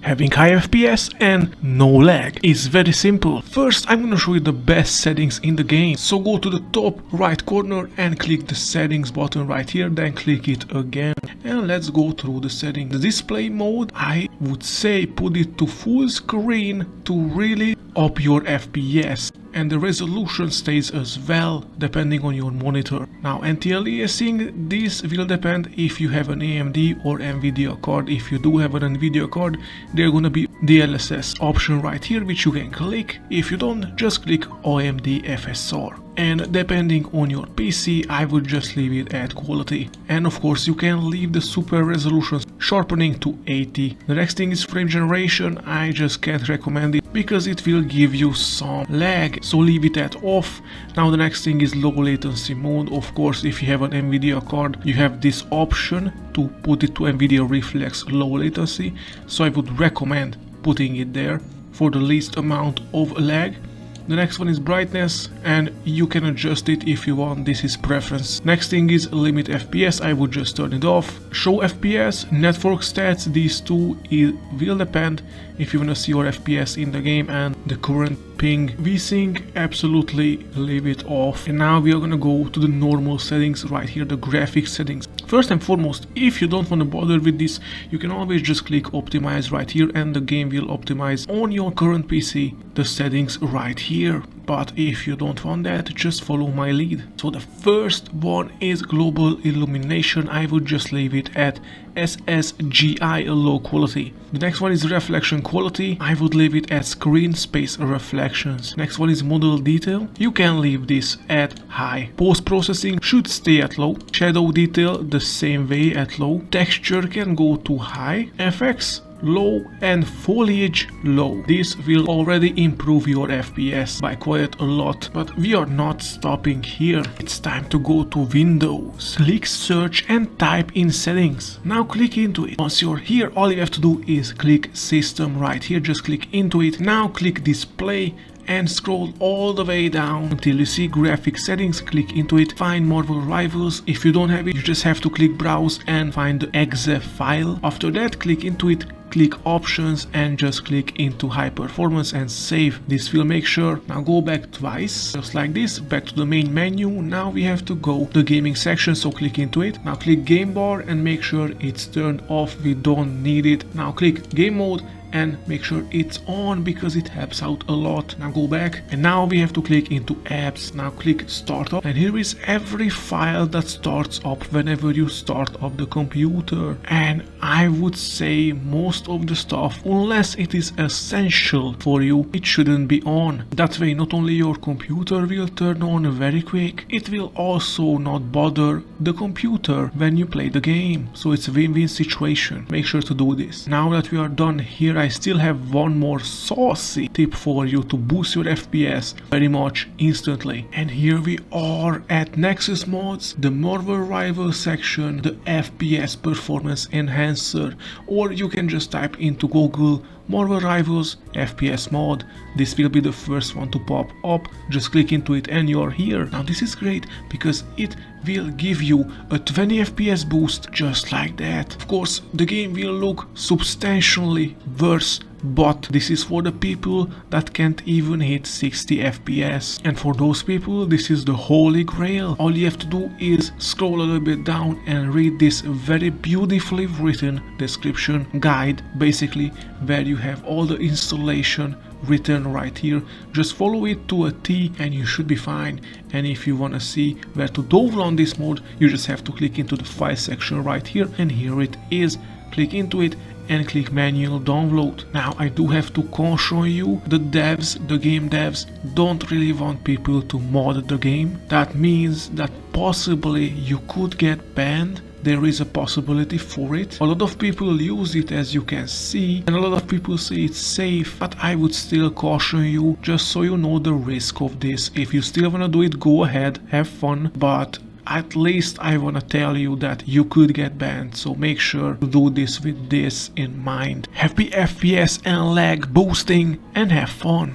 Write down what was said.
having high FPS and no lag. It's very simple. First, I'm gonna show you the best settings in the game. So go to the top right corner and click the settings button right here, then click it again. And let's go through the settings. The display mode, I would say put it to full screen to really up your FPS. And the resolution stays as well depending on your monitor. Now anti-aliasing, this will depend if you have an AMD or Nvidia card. If you do have an Nvidia card, there's gonna be DLSS option right here which you can click. If you don't, just click AMD FSR. And depending on your PC, I would just leave it at quality. And of course you can leave the super resolution sharpening to 80. The next thing is frame generation. I just can't recommend it because it will give you some lag, so leave it at off. Now the next thing is low latency mode. Of course, if you have an Nvidia card, you have this option to put it to Nvidia Reflex low latency, so I would recommend putting it there for the least amount of lag. The next one is brightness, and you can adjust it if you want. This is preference. Next thing is limit FPS. I would just turn it off. Show FPS, network stats. These two will depend if you want to see your FPS in the game and the current ping. VSync, absolutely leave it off. And now we are gonna go to the normal settings right here, the graphics settings. First and foremost, if you don't want to bother with this, you can always just click optimize right here and the game will optimize on your current PC the settings right here. But if you don't want that, just follow my lead. So the first one is global illumination. I would just leave it at SSGI low quality. The next one is reflection quality. I would leave it at screen space reflections. Next one is model detail. You can leave this at high. Post processing should stay at low. Shadow detail the same way at low. Texture can go to high. FX low and foliage low. This will already improve your FPS by quite a lot, but we are not stopping here. It's time to go to Windows, click search and type in settings. Now click into it. Once you're here, all you have to do is click system right here, just click into it. Now click display and scroll all the way down until you see graphic settings. Click into it, find Marvel Rivals. If you don't have it, you just have to click browse and find the exe file. After that, click into it, click options and just click into high performance and save. This will make sure. Now go back twice, just like this, back to the main menu. Now we have to go to the gaming section, so click into it. Now click game bar and make sure it's turned off. We don't need it. Now click game mode and make sure it's on because it helps out a lot. Now go back and now we have to click into apps. Now click startup and here is every file that starts up whenever you start up the computer. And I would say most of the stuff, unless it is essential for you, it shouldn't be on. That way not only your computer will turn on very quick, it will also not bother the computer when you play the game. So it's a win-win situation. Make sure to do this. Now that we are done here, I still have one more saucy tip for you to boost your FPS very much instantly. And here we are at Nexus mods, the Marvel Rivals section, the FPS Performance Enhancer, or you can just type into Google Marvel Rivals FPS mod. This will be the first one to pop up. Just click into it and you're here. Now this is great because it will give you a 20 FPS boost just like that. Of course, the game will look substantially worse, but this is for the people that can't even hit 60 FPS. And for those people, this is the holy grail. All you have to do is scroll a little bit down and read this very beautifully written description guide, basically, where you have all the installation written right here. Just follow it to a T and you should be fine. And if you want to see where to download this mod, you just have to click into the file section right here, and here it is. Click into it and click manual download. Now I do have to caution you, the game devs don't really want people to mod the game. That means that possibly you could get banned. There is a possibility for it. A lot of people use it, as you can see, and a lot of people say it's safe, but I would still caution you, just so you know the risk of this. If you still wanna do it, go ahead, have fun, but at least I wanna tell you that you could get banned, so make sure to do this with this in mind. Happy FPS and lag boosting and have fun!